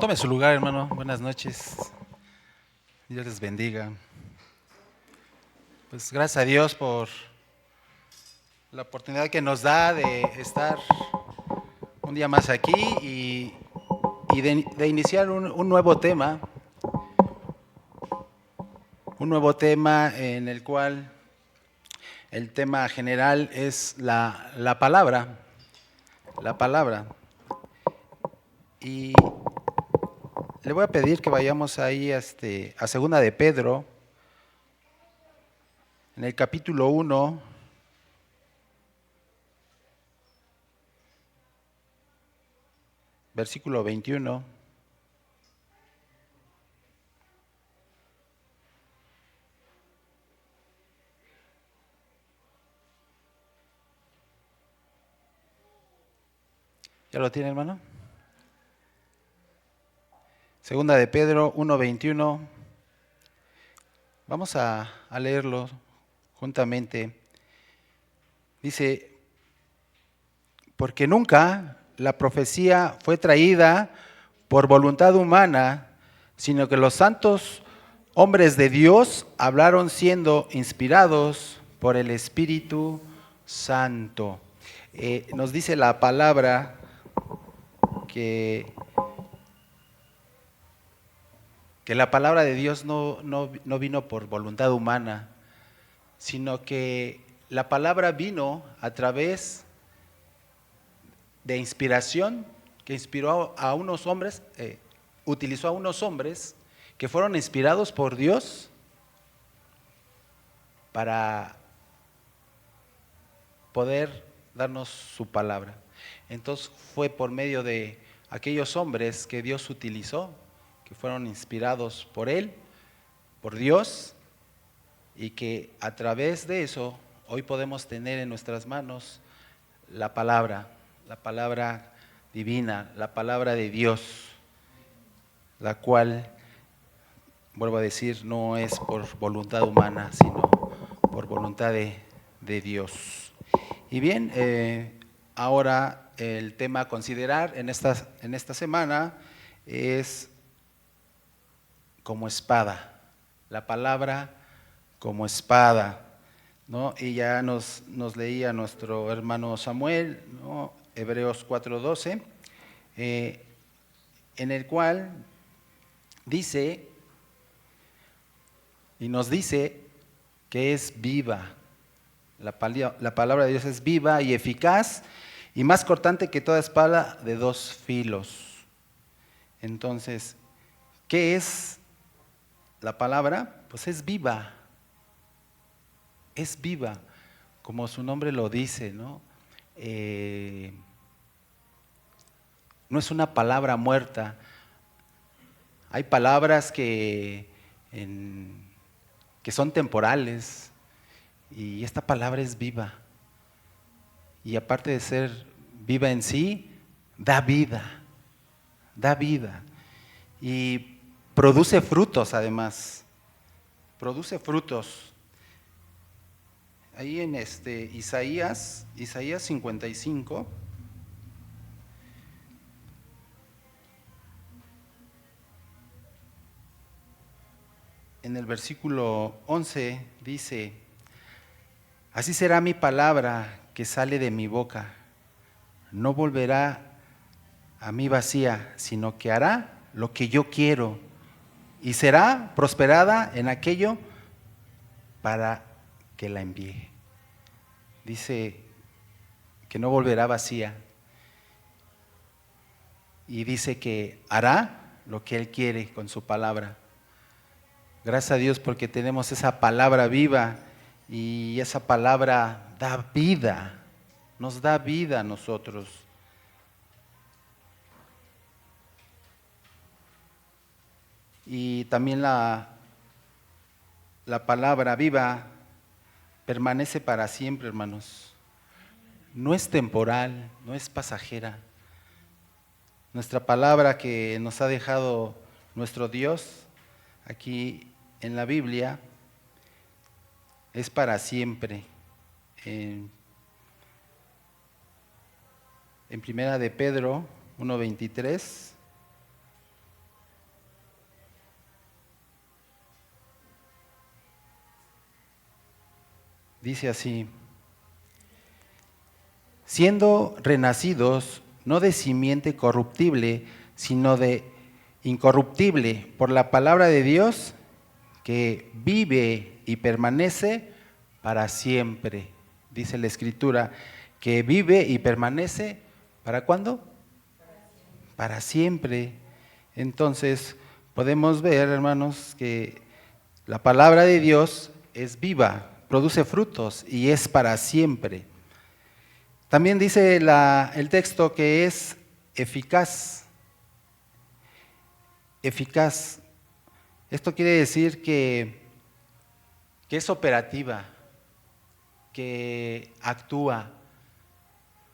Tome su lugar, hermano. Buenas noches. Dios les bendiga. Pues gracias a Dios por la oportunidad que nos da de estar un día más aquí y de iniciar un nuevo tema. Un nuevo tema en el cual el tema general es la palabra. La palabra. Y le voy a pedir que vayamos ahí a Segunda de Pedro, en el capítulo 1, versículo 21. ¿Ya lo tiene, hermano? Segunda de Pedro 1:21. Vamos a leerlo juntamente. Dice, porque nunca la profecía fue traída por voluntad humana, sino que los santos hombres de Dios hablaron siendo inspirados por el Espíritu Santo. Nos dice la palabra que la palabra de Dios no vino por voluntad humana, sino que la palabra vino a través de inspiración, que inspiró a unos hombres, utilizó a unos hombres que fueron inspirados por Dios para poder darnos su palabra. Entonces fue por medio de aquellos hombres que Dios utilizó, que fueron inspirados por Él, por Dios, y que a través de eso hoy podemos tener en nuestras manos la palabra divina, la palabra de Dios, la cual, vuelvo a decir, no es por voluntad humana, sino por voluntad de Dios. Y bien, ahora el tema a considerar en esta semana es como espada, la palabra como espada, ¿no? Y ya nos leía nuestro hermano Samuel, ¿no? Hebreos 4:12, en el cual dice y nos dice que es viva. La palabra de Dios es viva y eficaz y más cortante que toda espada de dos filos. Entonces, ¿qué es la palabra? Pues es viva. Es viva, como su nombre lo dice, ¿no? No es una palabra muerta. Hay palabras que son temporales y esta palabra es viva. Y aparte de ser viva en sí, da vida, da vida. Y produce frutos además, produce frutos. Ahí en Isaías 55, en el versículo 11 dice, así será mi palabra que sale de mi boca, no volverá a mí vacía, sino que hará lo que yo quiero y será prosperada en aquello para que la envíe. Dice que no volverá vacía y dice que hará lo que Él quiere con su palabra. Gracias a Dios porque tenemos esa palabra viva y esa palabra da vida, nos da vida a nosotros. Y también la palabra viva permanece para siempre, hermanos. No es temporal, no es pasajera. Nuestra palabra que nos ha dejado nuestro Dios aquí en la Biblia es para siempre. En Primera de Pedro 1:23 Dice así: siendo renacidos no de simiente corruptible, sino de incorruptible, por la palabra de Dios, que vive y permanece para siempre. Dice la Escritura, que vive y permanece, ¿para cuándo? Para siempre. Entonces, podemos ver, hermanos, que la palabra de Dios es viva, produce frutos y es para siempre. También dice el texto que es eficaz. Eficaz. Esto quiere decir que es operativa, que actúa.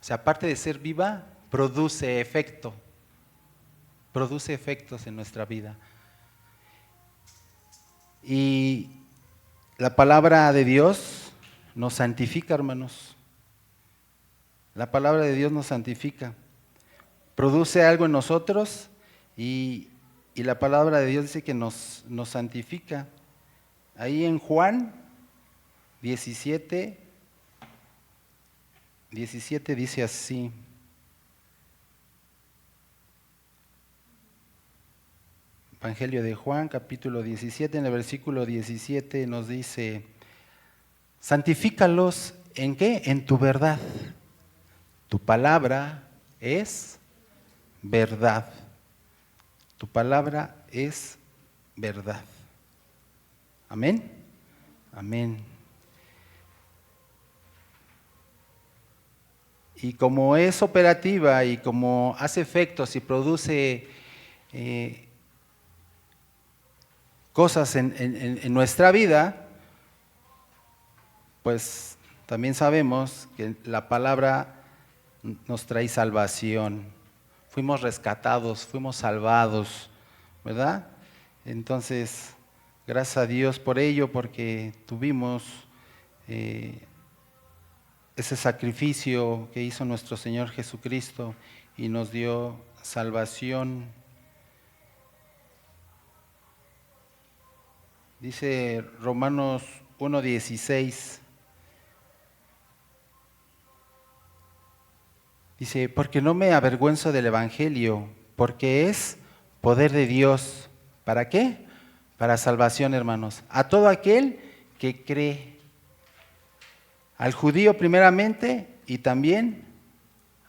O sea, aparte de ser viva, produce efecto. Produce efectos en nuestra vida. Y la palabra de Dios nos santifica, hermanos. La palabra de Dios nos santifica. Produce algo en nosotros y la palabra de Dios dice que nos santifica. Ahí en Juan 17 dice así: Evangelio de Juan, capítulo 17, en el versículo 17 nos dice: santifícalos, ¿en qué? En tu verdad. Tu palabra es verdad. Tu palabra es verdad. Amén. Amén. Y como es operativa y como hace efectos y produce cosas en nuestra vida, pues también sabemos que la palabra nos trae salvación. Fuimos rescatados, fuimos salvados, ¿verdad? Entonces, gracias a Dios por ello, porque tuvimos ese sacrificio que hizo nuestro Señor Jesucristo y nos dio salvación. Dice Romanos 1:16. Dice, porque no me avergüenzo del Evangelio, porque es poder de Dios. ¿Para qué? Para salvación, hermanos. A todo aquel que cree. Al judío primeramente y también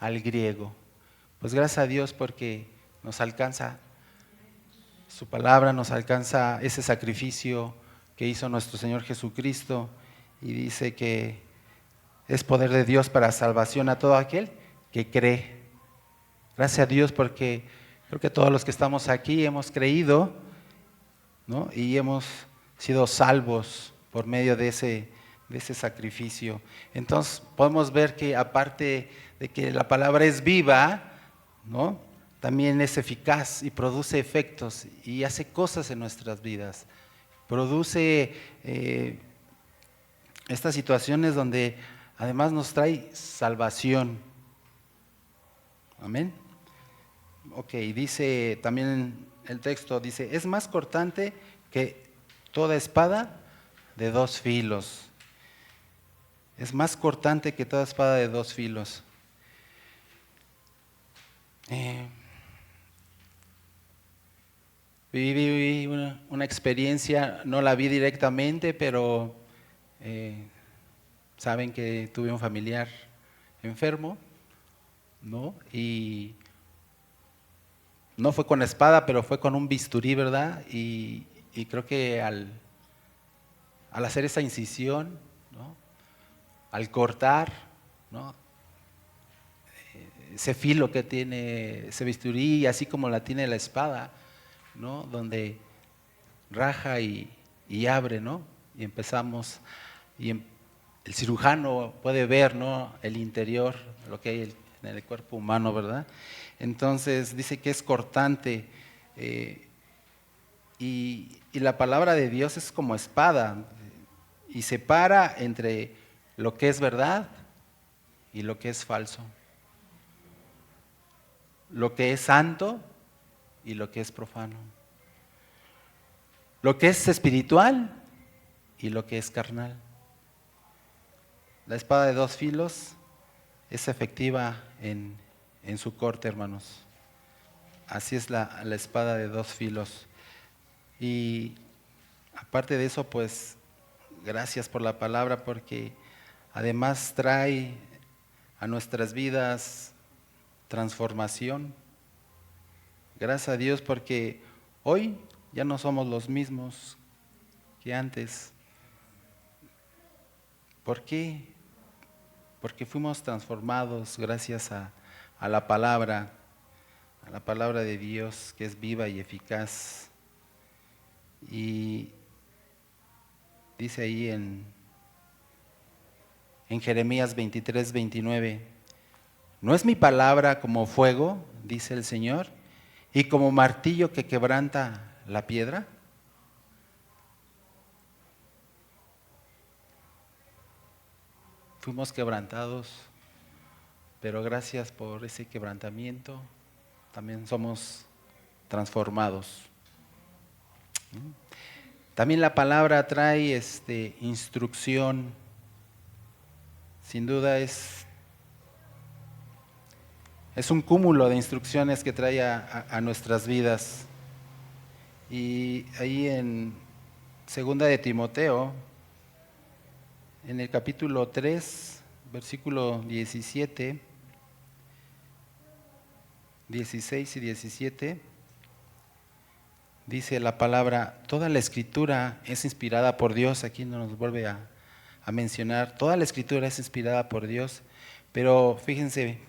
al griego. Pues gracias a Dios porque nos alcanza su palabra, nos alcanza ese sacrificio que hizo nuestro Señor Jesucristo y dice que es poder de Dios para salvación a todo aquel que cree. Gracias a Dios porque creo que todos los que estamos aquí hemos creído, ¿no? Y hemos sido salvos por medio de ese sacrificio. Entonces podemos ver que aparte de que la palabra es viva, ¿no? También es eficaz y produce efectos y hace cosas en nuestras vidas. Produce estas situaciones donde además nos trae salvación. Amén. Ok, dice también el texto, dice, es más cortante que toda espada de dos filos. Es más cortante que toda espada de dos filos. Viví una experiencia, no la vi directamente, pero saben que tuve un familiar enfermo, ¿no? Y no fue con espada, pero fue con un bisturí, ¿verdad? Y creo que al hacer esa incisión, ¿no? Al cortar, ¿no? Ese filo que tiene ese bisturí, así como la tiene la espada, ¿no? Donde raja y abre, ¿no? Y empezamos, el cirujano puede ver, ¿no? El interior, lo que hay en el cuerpo humano, ¿verdad? Entonces dice que es cortante y la palabra de Dios es como espada y separa entre lo que es verdad y lo que es falso, lo que es santo y lo que es profano, lo que es espiritual y lo que es carnal. La espada de dos filos es efectiva en su corte, hermanos. Así es la espada de dos filos. Y aparte de eso, pues, gracias por la palabra, porque además trae a nuestras vidas transformación. Gracias a Dios, porque hoy ya no somos los mismos que antes. ¿Por qué? Porque fuimos transformados gracias a la palabra de Dios, que es viva y eficaz. Y dice ahí en Jeremías 23, 29, ¿no es mi palabra como fuego, dice el Señor, y como martillo que quebranta la piedra? Fuimos quebrantados, pero gracias por ese quebrantamiento también somos transformados. También la palabra trae instrucción. Sin duda es un cúmulo de instrucciones que trae a nuestras vidas. Y ahí en segunda de Timoteo, en el capítulo 3, versículo 17, 16 y 17, dice la palabra, toda la escritura es inspirada por Dios. Aquí nos vuelve a mencionar, toda la escritura es inspirada por Dios, pero fíjense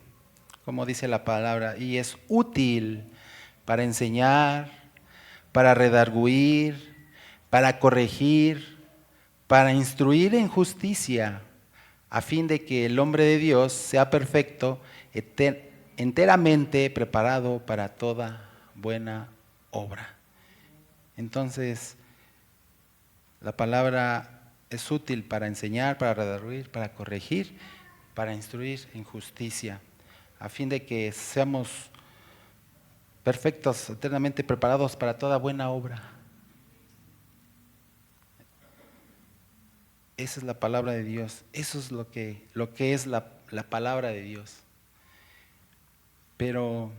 cómo dice la palabra, y es útil para enseñar, para redarguir, para corregir, para instruir en justicia, a fin de que el hombre de Dios sea perfecto, enteramente preparado para toda buena obra. Entonces, la palabra es útil para enseñar, para redarguir, para corregir, para instruir en justicia, a fin de que seamos perfectos, eternamente preparados para toda buena obra. Esa es la palabra de Dios. Eso es lo que es la palabra de Dios. Pero,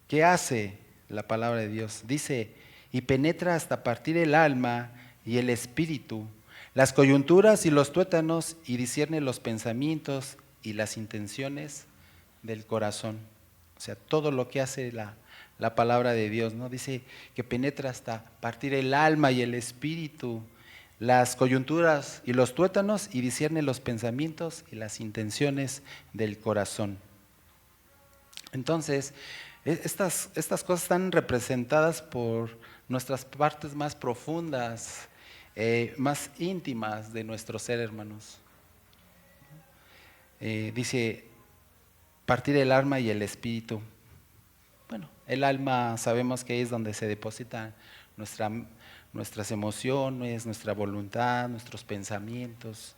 ¿qué hace la palabra de Dios? Dice, y penetra hasta partir el alma y el espíritu, las coyunturas y los tuétanos, y discierne los pensamientos y las intenciones del corazón. O sea, todo lo que hace la palabra de Dios, ¿no? Dice que penetra hasta partir el alma y el espíritu, las coyunturas y los tuétanos, y discierne los pensamientos y las intenciones del corazón. Entonces, estas cosas están representadas por nuestras partes más profundas, más íntimas de nuestro ser, hermanos. Dice, partir el alma y el espíritu. Bueno, el alma sabemos que es donde se depositan nuestras emociones, nuestra voluntad, nuestros pensamientos.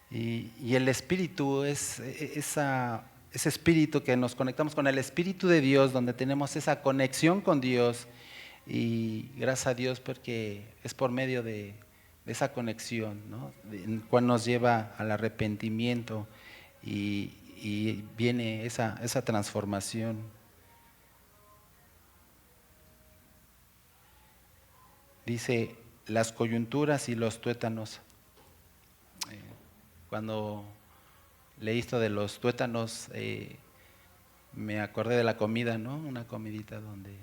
Y el espíritu es ese espíritu que nos conectamos con el Espíritu de Dios, donde tenemos esa conexión con Dios. Y gracias a Dios, porque es por medio de esa conexión, ¿no?, cual nos lleva al arrepentimiento y viene esa transformación. Dice, las coyunturas y los tuétanos. Cuando leí esto de los tuétanos, me acordé de la comida, ¿no? Una comidita donde,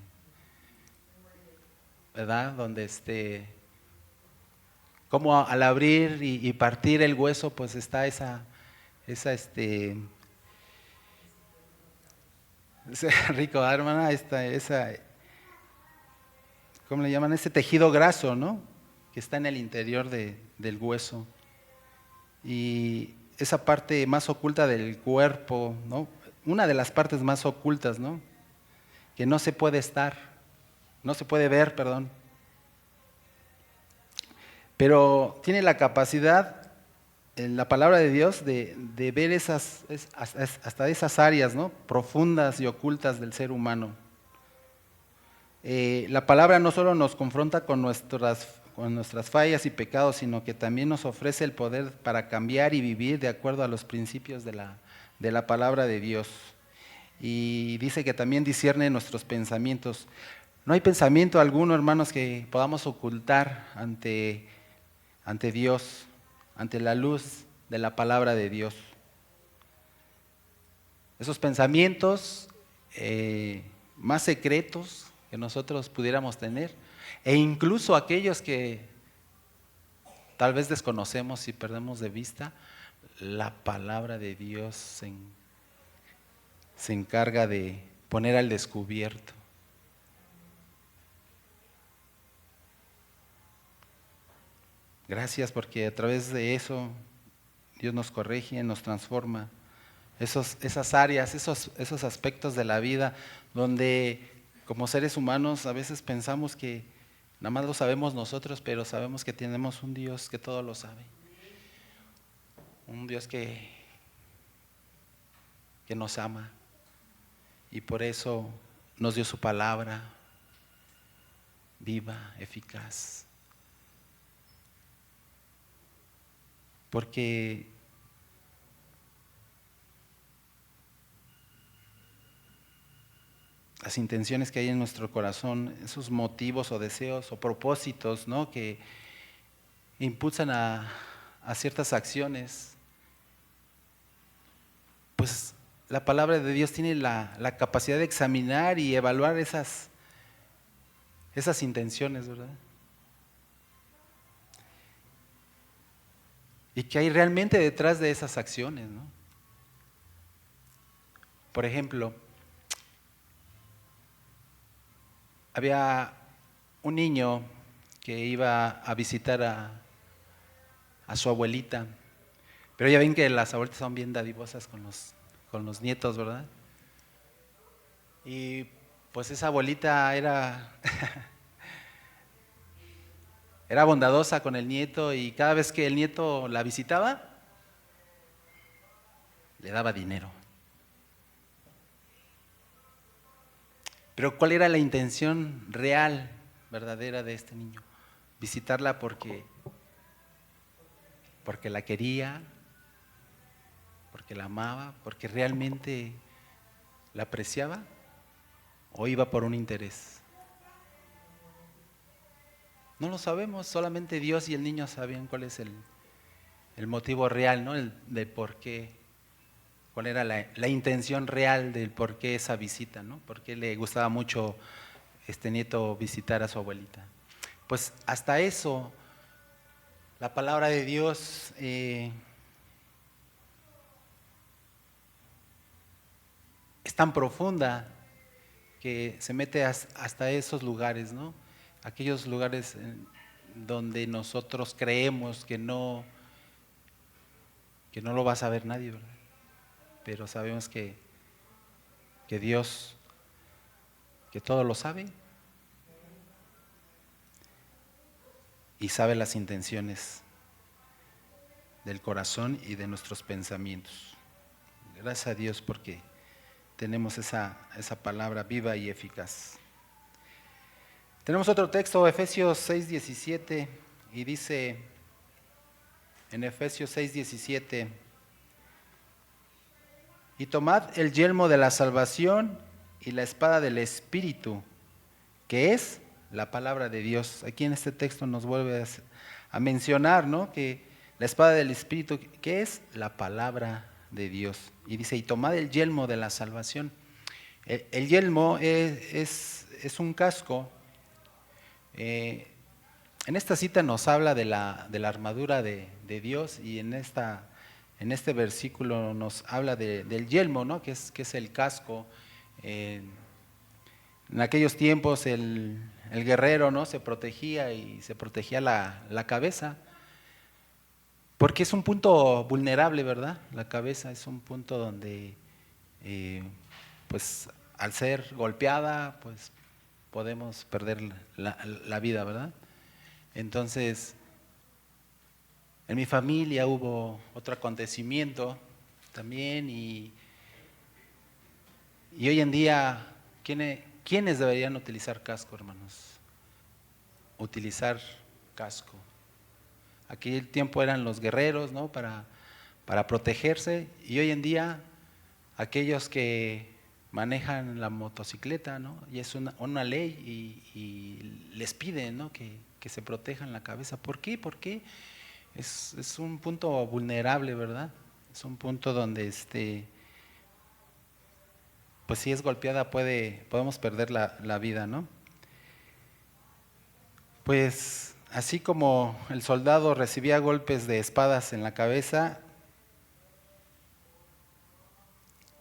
¿verdad? Donde como al abrir y partir el hueso, pues está esa rico, hermana, ¿cómo le llaman? Ese tejido graso, ¿no?, que está en el interior del hueso. Y esa parte más oculta del cuerpo, ¿no?, una de las partes más ocultas, ¿no?, que no se puede ver, perdón. Pero tiene la capacidad, en la palabra de Dios, de ver hasta esas áreas, ¿no?, profundas y ocultas del ser humano. La palabra no solo nos confronta con con nuestras fallas y pecados, sino que también nos ofrece el poder para cambiar y vivir de acuerdo a los principios de la palabra de Dios. Y dice que también discierne nuestros pensamientos. No hay pensamiento alguno, hermanos, que podamos ocultar ante Dios, ante la luz de la palabra de Dios. Esos pensamientos más secretos que nosotros pudiéramos tener, e incluso aquellos que tal vez desconocemos y perdemos de vista, la palabra de Dios se encarga de poner al descubierto. Gracias porque a través de eso Dios nos corrige, nos transforma. Esas áreas, esos aspectos de la vida donde como seres humanos a veces pensamos que nada más lo sabemos nosotros, pero sabemos que tenemos un Dios que todo lo sabe. Un Dios que nos ama y por eso nos dio su palabra viva, eficaz. Porque las intenciones que hay en nuestro corazón, esos motivos o deseos o propósitos, ¿no?, que impulsan a ciertas acciones, pues la palabra de Dios tiene la capacidad de examinar y evaluar esas intenciones, ¿verdad? Y qué hay realmente detrás de esas acciones, ¿no? Por ejemplo, había un niño que iba a visitar a su abuelita, pero ya ven que las abuelitas son bien dadivosas con los nietos, ¿verdad? Y pues esa abuelita era bondadosa con el nieto y cada vez que el nieto la visitaba, le daba dinero. Pero ¿cuál era la intención real, verdadera de este niño? Visitarla porque la quería, porque la amaba, porque realmente la apreciaba, o iba por un interés. No lo sabemos, solamente Dios y el niño sabían cuál es el motivo real, ¿no? De por qué, cuál era la intención real del por qué esa visita, ¿no? Por qué le gustaba mucho este nieto visitar a su abuelita. Pues hasta eso, la palabra de Dios es tan profunda que se mete hasta esos lugares, ¿no? Aquellos lugares donde nosotros creemos que no lo va a saber nadie, ¿verdad? Pero sabemos que Dios, que todo lo sabe y sabe las intenciones del corazón y de nuestros pensamientos. Gracias a Dios porque tenemos esa palabra viva y eficaz. Tenemos otro texto, Efesios 6:17, y dice en Efesios 6:17: y tomad el yelmo de la salvación y la espada del Espíritu, que es la palabra de Dios. Aquí en este texto nos vuelve a mencionar, ¿no?, que la espada del Espíritu, que es la palabra de Dios. Y dice, y tomad el yelmo de la salvación. El yelmo es un casco. En esta cita nos habla de la armadura de Dios, y en este versículo nos habla del yelmo, ¿no?, que es el casco. En aquellos tiempos el guerrero, ¿no?, se protegía la cabeza, porque es un punto vulnerable, ¿verdad? La cabeza es un punto donde, pues, al ser golpeada, pues, podemos perder la vida, ¿verdad? Entonces, en mi familia hubo otro acontecimiento también, y hoy en día, ¿quiénes deberían utilizar casco, hermanos? Utilizar casco. Aquel tiempo eran los guerreros, ¿no? Para protegerse, y hoy en día aquellos que manejan la motocicleta, ¿no? Y es una ley y les piden, ¿no? Que se protejan la cabeza. ¿Por qué? Porque es un punto vulnerable, ¿verdad? Es un punto donde pues si es golpeada podemos perder la vida, ¿no? Pues así como el soldado recibía golpes de espadas en la cabeza,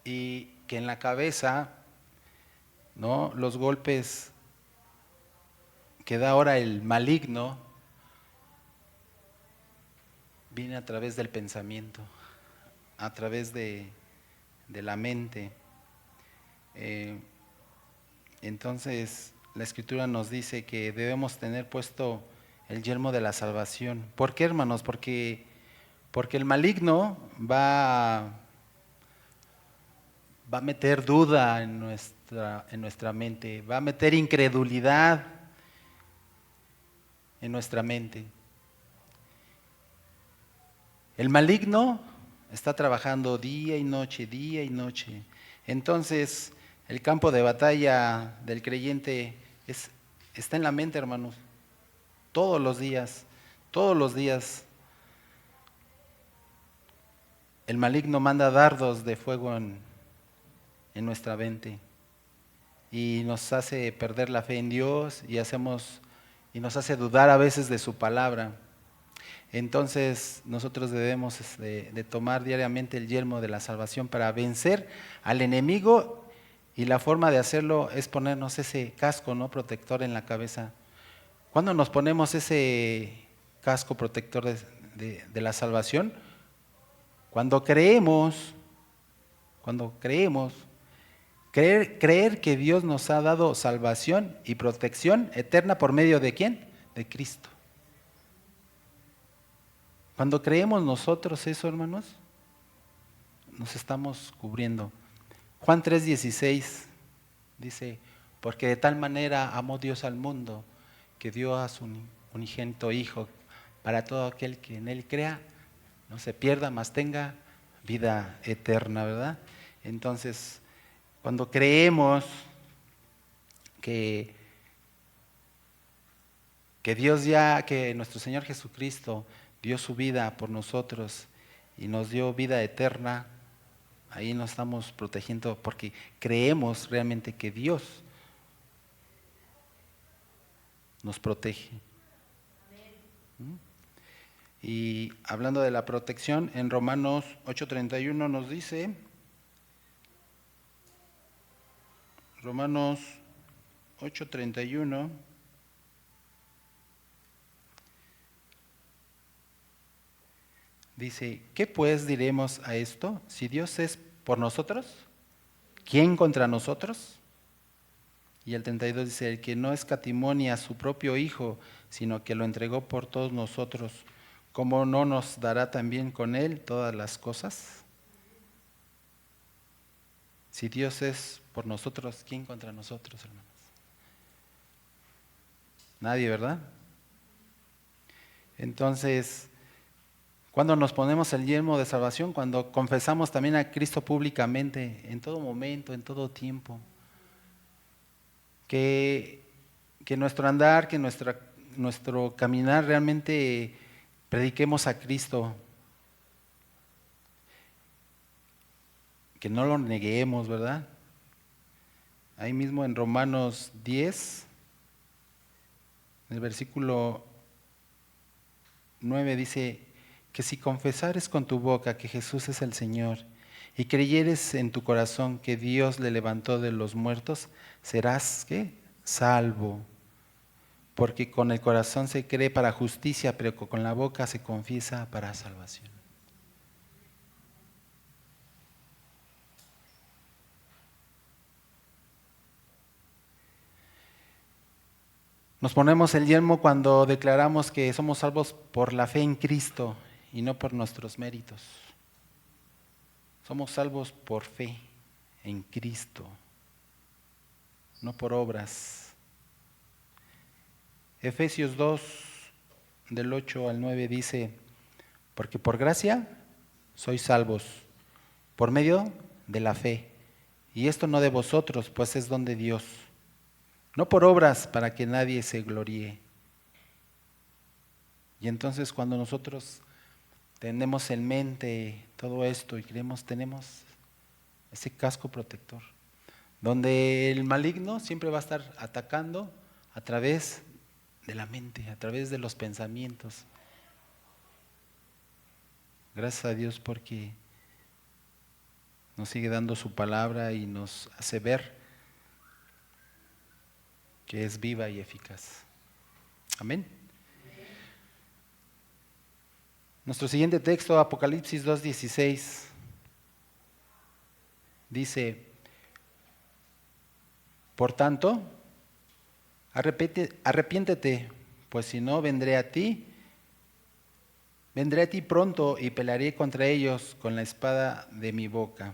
y que en la cabeza, ¿no? Los golpes que da ahora el maligno viene a través del pensamiento, a través de la mente. Entonces la Escritura nos dice que debemos tener puesto el yelmo de la salvación. ¿Por qué, hermanos? Porque el maligno va a meter duda en nuestra mente, va a meter incredulidad en nuestra mente. El maligno está trabajando día y noche, día y noche. Entonces, el campo de batalla del creyente está en la mente, hermanos. Todos los días, todos los días. El maligno manda dardos de fuego en nuestra mente y nos hace perder la fe en Dios y nos hace dudar a veces de su palabra. Entonces nosotros debemos de tomar diariamente el yelmo de la salvación para vencer al enemigo, y la forma de hacerlo es ponernos ese casco, ¿no? Protector en la cabeza. ¿Cuándo nos ponemos ese casco protector de la salvación? Cuando creemos, creer que Dios nos ha dado salvación y protección eterna por medio de ¿quién? De Cristo. Cuando creemos nosotros eso, hermanos, nos estamos cubriendo. Juan 3:16 dice, porque de tal manera amó Dios al mundo, que dio a su unigénito Hijo, para todo aquel que en Él crea, no se pierda, mas tenga vida eterna, ¿verdad? Entonces, cuando creemos que que nuestro Señor Jesucristo dio su vida por nosotros y nos dio vida eterna, ahí nos estamos protegiendo porque creemos realmente que Dios nos protege. ¿Mm? Y hablando de la protección, en Romanos 8:31 nos dice, Romanos 8:31, dice, ¿qué pues diremos a esto? Si Dios es por nosotros, ¿quién contra nosotros? Y el 32 dice, el que no escatimó ni a su propio Hijo, sino que lo entregó por todos nosotros, ¿cómo no nos dará también con Él todas las cosas? Si Dios es por nosotros, ¿quién contra nosotros, hermanos? Nadie, ¿verdad? Entonces, cuando nos ponemos el yelmo de salvación, cuando confesamos también a Cristo públicamente, en todo momento, en todo tiempo, que nuestro andar, que nuestro caminar realmente prediquemos a Cristo, que no lo neguemos, ¿verdad? Ahí mismo en Romanos 10, en el versículo 9 dice, que si confesares con tu boca que Jesús es el Señor y creyeres en tu corazón que Dios le levantó de los muertos, serás, ¿qué? Salvo. Porque con el corazón se cree para justicia, pero con la boca se confiesa para salvación. Nos ponemos el yelmo cuando declaramos que somos salvos por la fe en Cristo y no por nuestros méritos. Somos salvos por fe en Cristo, no por obras. Efesios 2, del 8 al 9 dice, porque por gracia sois salvos, por medio de la fe. Y esto no de vosotros, pues es don de Dios. No por obras para que nadie se gloríe. Y entonces cuando nosotros tenemos en mente todo esto y tenemos ese casco protector, donde el maligno siempre va a estar atacando a través de la mente, a través de los pensamientos. Gracias a Dios porque nos sigue dando su palabra y nos hace ver que es viva y eficaz. Amén. Nuestro siguiente texto, Apocalipsis 2:16, dice, por tanto, arrepiéntete, pues si no vendré a ti pronto y pelearé contra ellos con la espada de mi boca.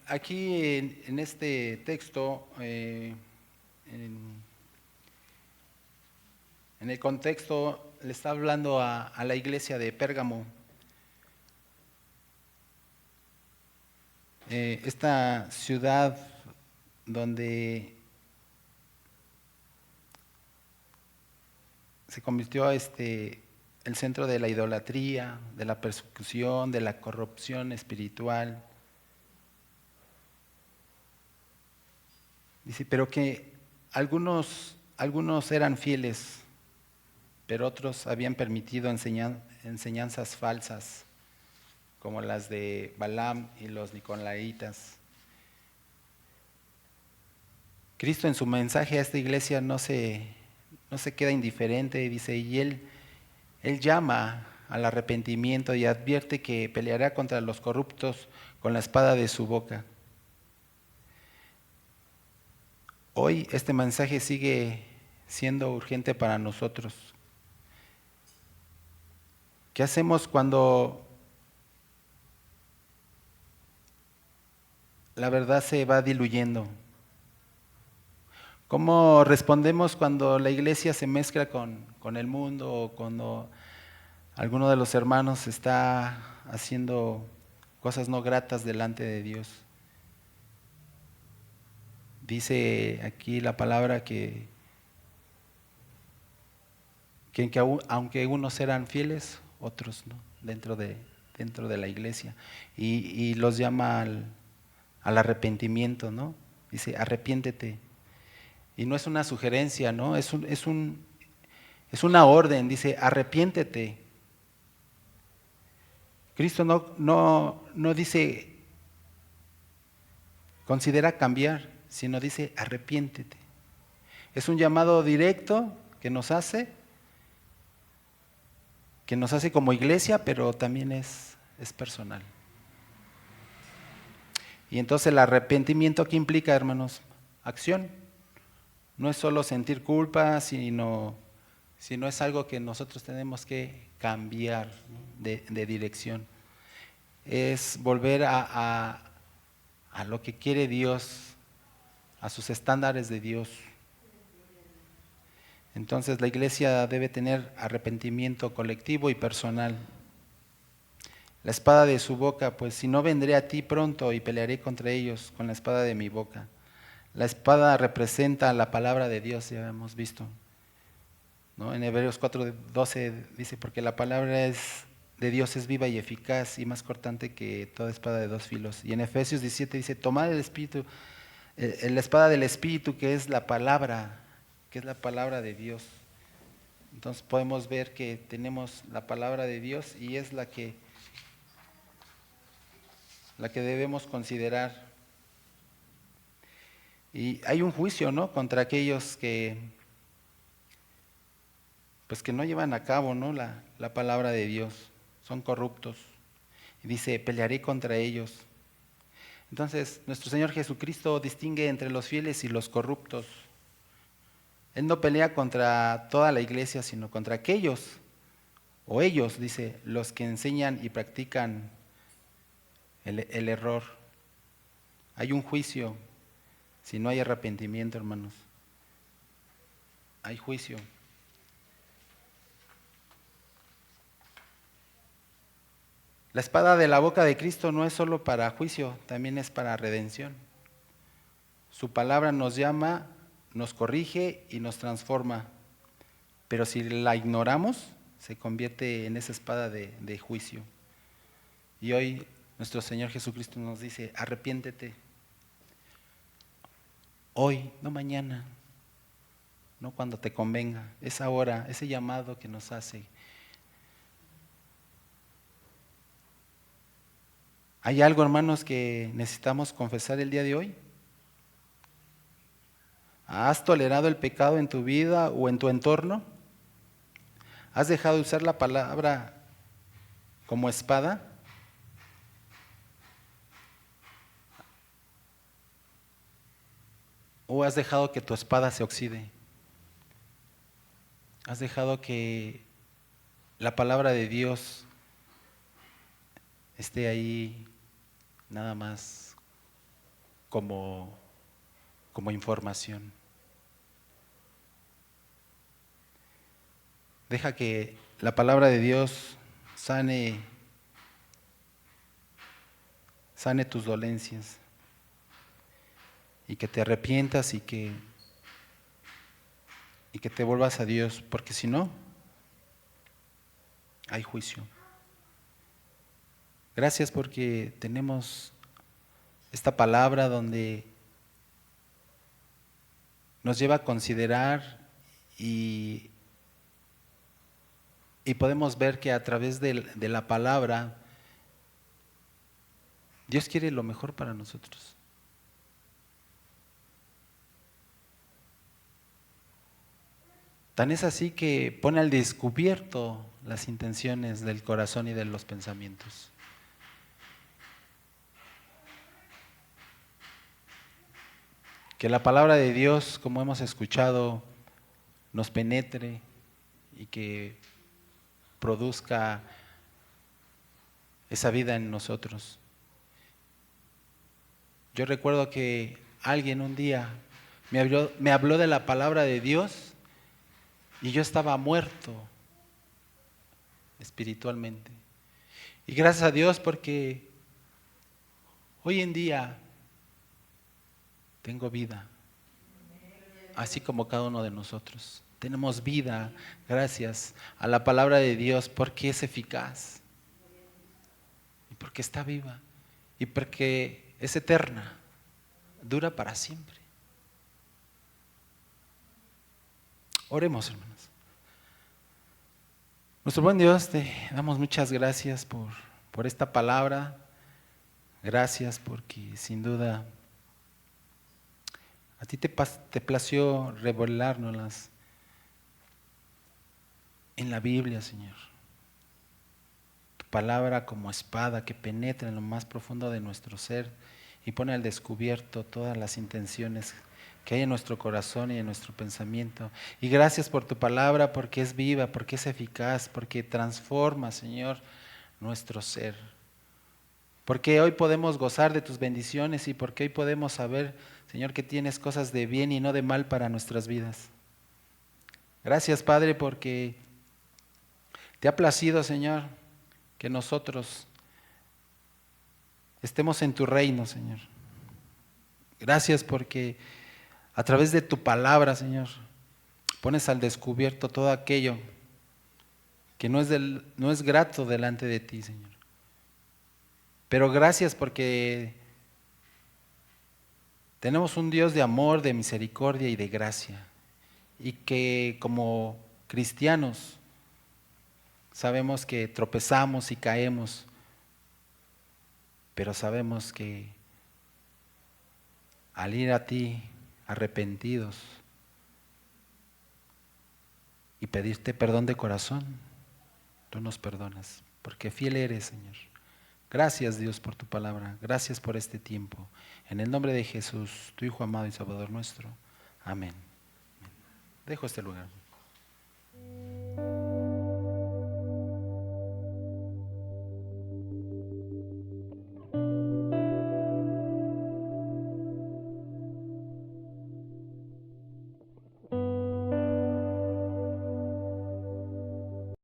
Aquí en este texto, en el contexto, le está hablando a la iglesia de Pérgamo. Esta ciudad donde se convirtió el centro de la idolatría, de la persecución, de la corrupción espiritual. Dice, pero que algunos eran fieles, pero otros habían permitido enseñanzas falsas, como las de Balaam y los nicolaitas. Cristo en su mensaje a esta iglesia no se queda indiferente, dice, y Él llama al arrepentimiento y advierte que peleará contra los corruptos con la espada de su boca. Hoy este mensaje sigue siendo urgente para nosotros. ¿Qué hacemos cuando la verdad se va diluyendo? ¿Cómo respondemos cuando la iglesia se mezcla con el mundo o cuando alguno de los hermanos está haciendo cosas no gratas delante de Dios? Dice aquí la palabra que aunque unos eran fieles, otros no, dentro de la iglesia. Y los llama al arrepentimiento, ¿no? Dice, arrepiéntete. Y no es una sugerencia, ¿no? Es una orden, dice, arrepiéntete. Cristo no dice, considera cambiar, sino dice, arrepiéntete. Es un llamado directo que nos hace como iglesia, pero también es personal. Y entonces el arrepentimiento, ¿qué implica, hermanos? Acción. No es solo sentir culpa, sino es algo que nosotros tenemos que cambiar, ¿no? de dirección. Es volver a lo que quiere Dios, a sus estándares de Dios. Entonces la iglesia debe tener arrepentimiento colectivo y personal. La espada de su boca, pues si no vendré a ti pronto y pelearé contra ellos con la espada de mi boca. La espada representa la palabra de Dios, ya hemos visto, ¿no? En Hebreos 4:12 dice, porque la palabra de Dios es viva y eficaz y más cortante que toda espada de dos filos. Y en Efesios 17 dice, tomad el espíritu, la espada del espíritu, que es la palabra de Dios. Entonces podemos ver que tenemos la palabra de Dios y es la que debemos considerar. Y hay un juicio, ¿no?, contra aquellos que no llevan a cabo, ¿no?, la palabra de Dios. Son corruptos. Y dice, pelearé contra ellos. Entonces, nuestro Señor Jesucristo distingue entre los fieles y los corruptos. Él no pelea contra toda la iglesia, sino contra aquellos, o ellos, dice, los que enseñan y practican el error. Hay un juicio. Si no hay arrepentimiento, hermanos, hay juicio. La espada de la boca de Cristo no es solo para juicio, también es para redención. Su palabra nos llama, nos corrige y nos transforma. Pero si la ignoramos, se convierte en esa espada de juicio. Y hoy nuestro Señor Jesucristo nos dice, arrepiéntete. Hoy, no mañana, no cuando te convenga, es ahora, ese llamado que nos hace. ¿Hay algo, hermanos, que necesitamos confesar el día de hoy? ¿Has tolerado el pecado en tu vida o en tu entorno? ¿Has dejado de usar la palabra como espada? ¿O has dejado que tu espada se oxide? ¿Has dejado que la palabra de Dios esté ahí nada más como información? Deja que la palabra de Dios sane tus dolencias y que te arrepientas y que te vuelvas a Dios, porque si no, hay juicio. Gracias porque tenemos esta palabra donde nos lleva a considerar y podemos ver que a través de la palabra Dios quiere lo mejor para nosotros. Tan es así que pone al descubierto las intenciones del corazón y de los pensamientos. Que la palabra de Dios, como hemos escuchado, nos penetre y que produzca esa vida en nosotros. Yo recuerdo que alguien un día me habló de la palabra de Dios y yo estaba muerto espiritualmente. Y gracias a Dios porque hoy en día tengo vida, así como cada uno de nosotros. Tenemos vida gracias a la palabra de Dios porque es eficaz y porque está viva y porque es eterna, dura para siempre. Oremos, hermanos. Nuestro buen Dios, te damos muchas gracias por esta palabra. Gracias porque sin duda a ti te plació revelárnoslas en la Biblia, Señor. Tu palabra como espada que penetra en lo más profundo de nuestro ser y pone al descubierto todas las intenciones que hay en nuestro corazón y en nuestro pensamiento. Y gracias por tu palabra porque es viva, porque es eficaz, porque transforma, Señor, nuestro ser. Porque hoy podemos gozar de tus bendiciones y porque hoy podemos saber, Señor, que tienes cosas de bien y no de mal para nuestras vidas. Gracias, Padre, porque te ha placido, Señor, que nosotros estemos en tu reino, Señor. Gracias porque a través de tu palabra, Señor, pones al descubierto todo aquello que no es grato delante de ti, Señor. Pero gracias porque tenemos un Dios de amor, de misericordia y de gracia. Y que como cristianos sabemos que tropezamos y caemos, pero sabemos que al ir a ti arrepentidos y pedirte perdón de corazón, tú nos perdonas, porque fiel eres, Señor. Gracias, Dios, por tu palabra. Gracias por este tiempo. En el nombre de Jesús, tu Hijo amado y Salvador nuestro. Amén. Dejo este lugar.